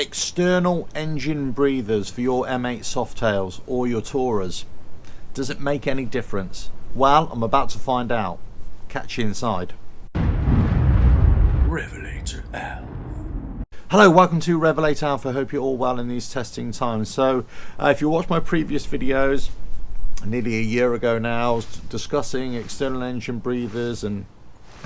External engine breathers for your M8 Softails or your Taurus. Does it make any difference? Well, I'm about to find out. Catch you inside. RevelatorAlf. Hello, welcome to RevelatorAlf. I hope you're all well in these testing times. So, if you watched my previous videos, nearly a year ago now, I was discussing external engine breathers and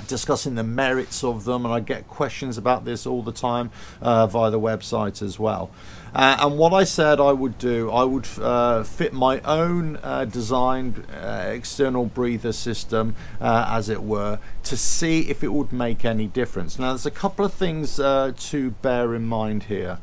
discussing the merits of them, and I get questions about this all the time via the website as well. And what I said I would do, I would fit my own designed external breather system, as it were, to see if it would make any difference. Now, there's a couple of things to bear in mind here.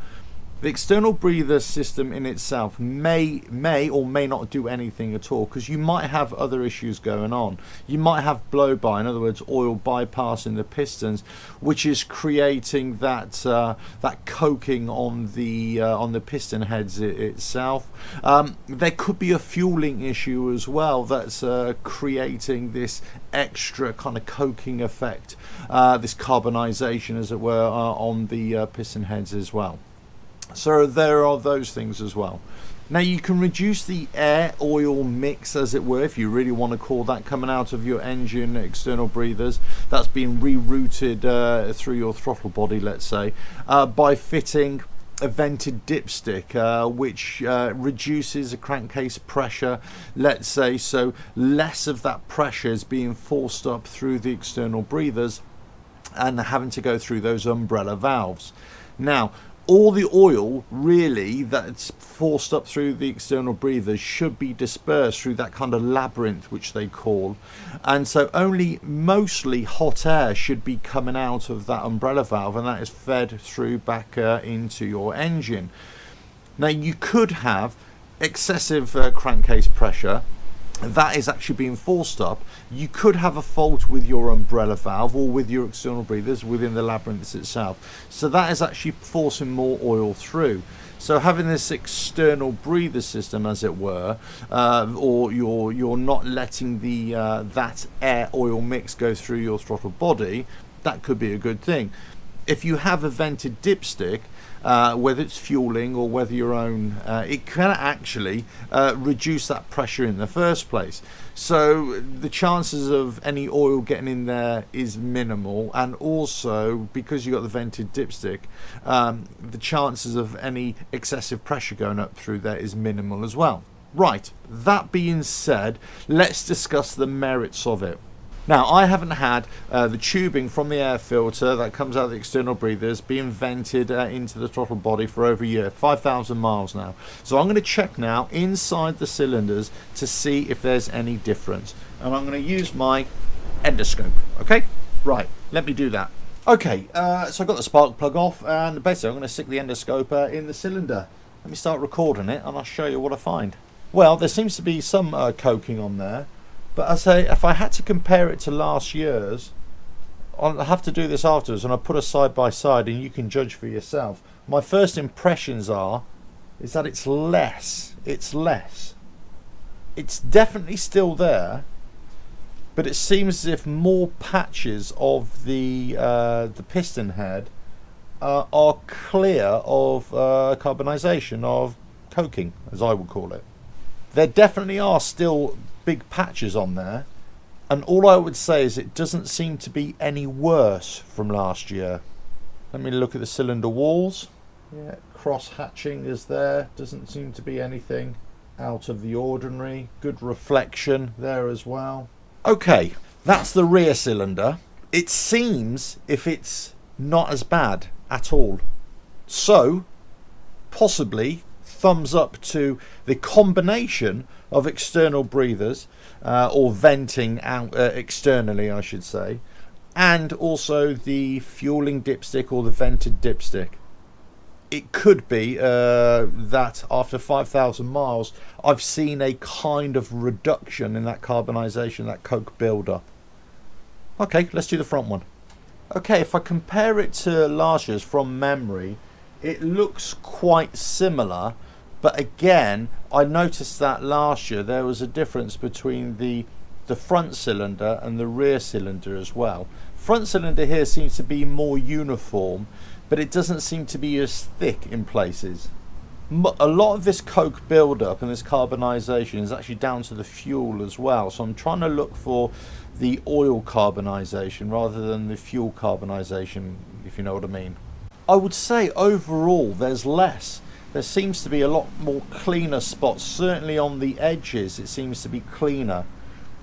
The external breather system in itself may or may not do anything at all, because you might have other issues going on. You might have blow-by, in other words, oil bypassing the pistons, which is creating that that coking on the piston heads itself. There could be a fueling issue as well that's creating this extra kind of coking effect, this carbonization, as it were, on the piston heads as well. So there are those things as well. Now, you can reduce the air oil mix, as it were, if you really want to call that, coming out of your engine external breathers that's been rerouted through your throttle body, let's say, by fitting a vented dipstick, which reduces the crankcase pressure, let's say, so less of that pressure is being forced up through the external breathers and having to go through those umbrella valves. Now, all the oil really that's forced up through the external breathers should be dispersed through that kind of labyrinth, which they call, and so only mostly hot air should be coming out of that umbrella valve, and that is fed through back into your engine. Now, you could have excessive crankcase pressure that is actually being forced up. You could have a fault with your umbrella valve or with your external breathers within the labyrinth itself, so that is actually forcing more oil through. So having this external breather system, as it were, or you're not letting the that air oil mix go through your throttle body, that could be a good thing. If you have a vented dipstick, whether it's fueling or whether your own, it can actually reduce that pressure in the first place. So the chances of any oil getting in there is minimal, and also because you've got the vented dipstick, the chances of any excessive pressure going up through there is minimal as well. Right, that being said, let's discuss the merits of it. Now, I haven't had the tubing from the air filter that comes out of the external breathers being vented into the throttle body for over a year, 5,000 miles now. So I'm going to check now inside the cylinders to see if there's any difference. And I'm going to use my endoscope, okay? Right, let me do that. Okay, so I've got the spark plug off, and basically I'm going to stick the endoscope in the cylinder. Let me start recording it, and I'll show you what I find. Well, there seems to be some coking on there. But I say, if I had to compare it to last year's, I'll have to do this afterwards, and I'll put a side by side and you can judge for yourself. My first impressions is that it's less. It's less. It's definitely still there, but it seems as if more patches of the piston head are clear of carbonization, of coking, as I would call it. There definitely are still big patches on there, and all I would say is it doesn't seem to be any worse from last year. Let me look at the cylinder walls. Yeah, cross hatching is there, doesn't seem to be anything out of the ordinary. Good reflection there as well. Okay, that's the rear cylinder. It seems if it's not as bad at all, so possibly thumbs up to the combination of external breathers, or venting out externally, I should say, and also the fueling dipstick or the vented dipstick. It could be that after 5,000 miles I've seen a kind of reduction in that carbonization, that coke buildup. Okay, let's do the front one. Okay, if I compare it to last year's from memory, it looks quite similar. But again, I noticed that last year there was a difference between the front cylinder and the rear cylinder as well. Front cylinder here seems to be more uniform. but it doesn't seem to be as thick in places. A lot of this coke buildup and this carbonisation is actually down to the fuel as well. So I'm trying to look for the oil carbonisation rather than the fuel carbonisation, if you know what I mean. I would say overall there's less. There seems to be a lot more cleaner spots. Certainly on the edges it seems to be cleaner.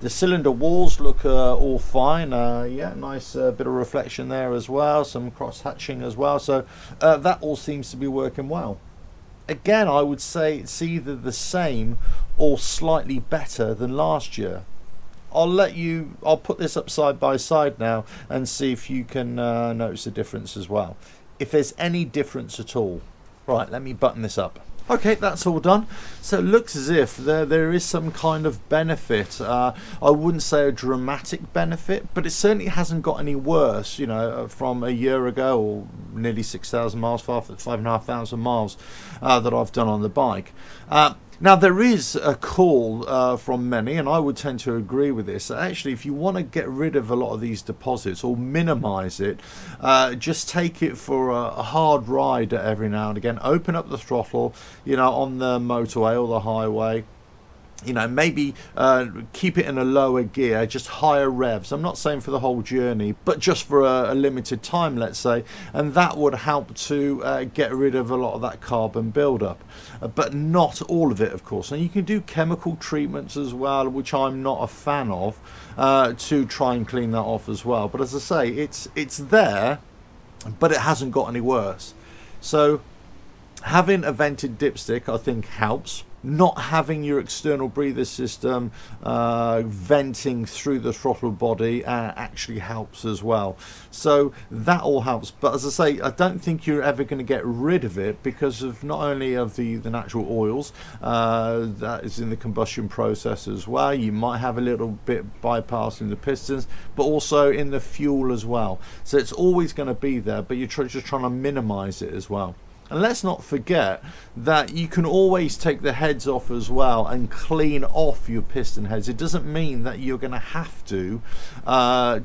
The cylinder walls look all fine. Yeah, nice bit of reflection there as well. Some cross hatching as well. So that all seems to be working well. Again, I would say it's either the same or slightly better than last year. I'll put this up side by side now and see if you can notice the difference as well. If there's any difference at all. Right, let me button this up. Okay, that's all done. So it looks as if there is some kind of benefit. I wouldn't say a dramatic benefit, but it certainly hasn't got any worse, you know, from a year ago, or nearly 6,000 miles, 5,500 miles that I've done on the bike. Now there is a call from many, and I would tend to agree with this, that actually if you want to get rid of a lot of these deposits or minimize it, just take it for a hard ride every now and again. Open up the throttle, you know, on the motorway or the highway. You know, maybe keep it in a lower gear, just higher revs. I'm not saying for the whole journey, but just for a limited time, let's say, and that would help to get rid of a lot of that carbon buildup, but not all of it, of course. And you can do chemical treatments as well, which I'm not a fan of, to try and clean that off as well. But as I say, it's there, but it hasn't got any worse. So having a vented dipstick, I think, helps. Not having your external breather system venting through the throttle body actually helps as well. So that all helps. But as I say, I don't think you're ever going to get rid of it because of not only of the natural oils that is in the combustion process as well. You might have a little bit bypassing the pistons, but also in the fuel as well. So it's always going to be there, but you're just trying to minimize it as well. And let's not forget that you can always take the heads off as well and clean off your piston heads. It doesn't mean that you're going to have to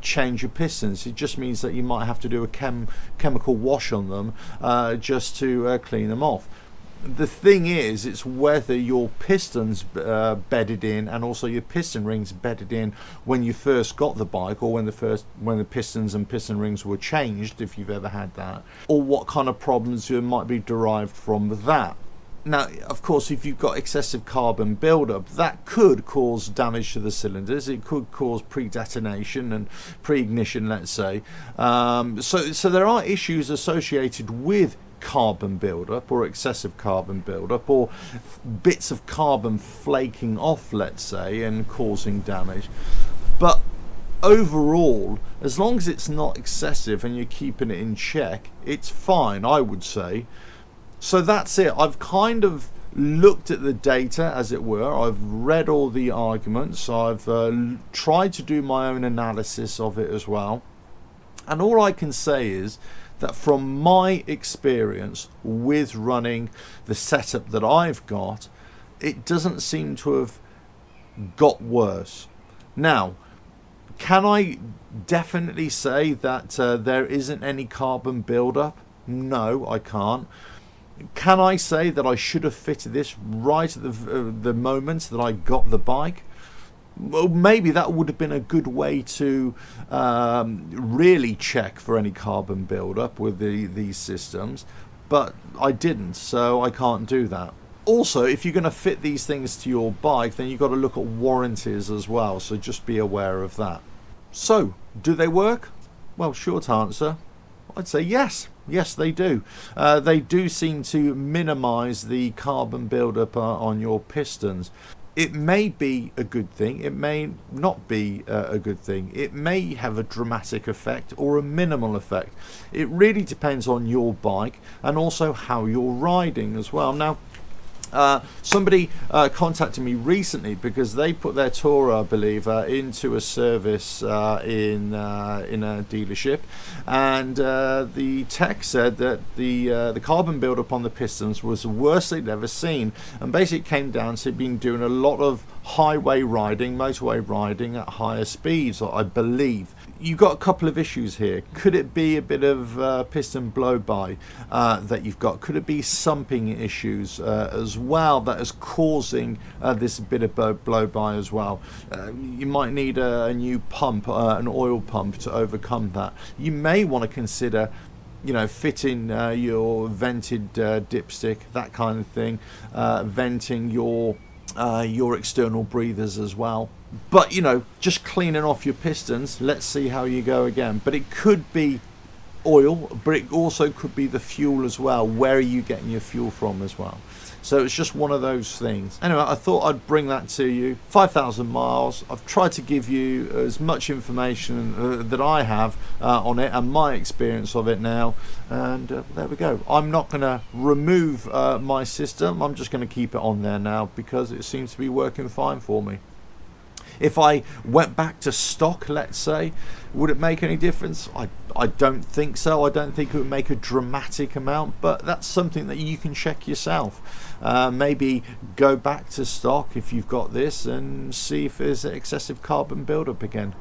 change your pistons. It just means that you might have to do a chemical wash on them just to clean them off. The thing is, it's whether your pistons bedded in and also your piston rings bedded in when you first got the bike, or when the pistons and piston rings were changed, if you've ever had that, or what kind of problems might be derived from that. Now, of course, if you've got excessive carbon buildup, that could cause damage to the cylinders. It could cause pre-detonation and pre-ignition, let's say. So there are issues associated with carbon buildup or excessive carbon buildup, or bits of carbon flaking off, let's say, and causing damage. But overall, as long as it's not excessive and you're keeping it in check, it's fine, I would say. So that's it. I've kind of looked at the data, as it were. I've read all the arguments. I've tried to do my own analysis of it as well. And all I can say is that from my experience with running the setup that I've got, it doesn't seem to have got worse. Now, can I definitely say that there isn't any carbon buildup? No, I can't. Can I say that I should have fitted this right at the moment that I got the bike? Well, maybe that would have been a good way to really check for any carbon buildup with these systems, but I didn't, so I can't do that. Also, if you're going to fit these things to your bike, then you've got to look at warranties as well, so just be aware of that. So, do they work? Well, short answer, I'd say yes. Yes, they do. They do seem to minimize the carbon buildup on your pistons. It may be a good thing, it may not be a good thing. It may have a dramatic effect or a minimal effect. It really depends on your bike and also how you're riding as well. Now, somebody contacted me recently because they put their Tourer, I believe, into a service in a dealership, and the tech said that the carbon buildup on the pistons was the worst they'd ever seen, and basically it came down to being doing a lot of highway riding, motorway riding at higher speeds, I believe. you've got a couple of issues here. Could it be a bit of piston blow-by that you've got? Could it be sumping issues as well that is causing this bit of blow-by as well? You might need a new pump, an oil pump, to overcome that. You may want to consider, you know, fitting your vented dipstick, that kind of thing, venting your external breathers as well. But, you know, just cleaning off your pistons, let's see how you go again. But it could be oil, but it also could be the fuel as well. Where are you getting your fuel from as well? So it's just one of those things. Anyway, I thought I'd bring that to you. 5,000 miles. I've tried to give you as much information that I have on it and my experience of it now. And there we go. I'm not going to remove my system. I'm just going to keep it on there now because it seems to be working fine for me. If I went back to stock, let's say, would it make any difference? I don't think so. I don't think it would make a dramatic amount, but that's something that you can check yourself. Maybe go back to stock if you've got this and see if there's excessive carbon buildup again.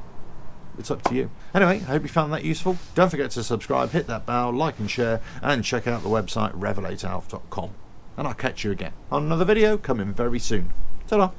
It's up to you. Anyway, I hope you found that useful. Don't forget to subscribe, hit that bell, like and share, and check out the website RevelatorAlf.com. And I'll catch you again on another video coming very soon. Ta-da!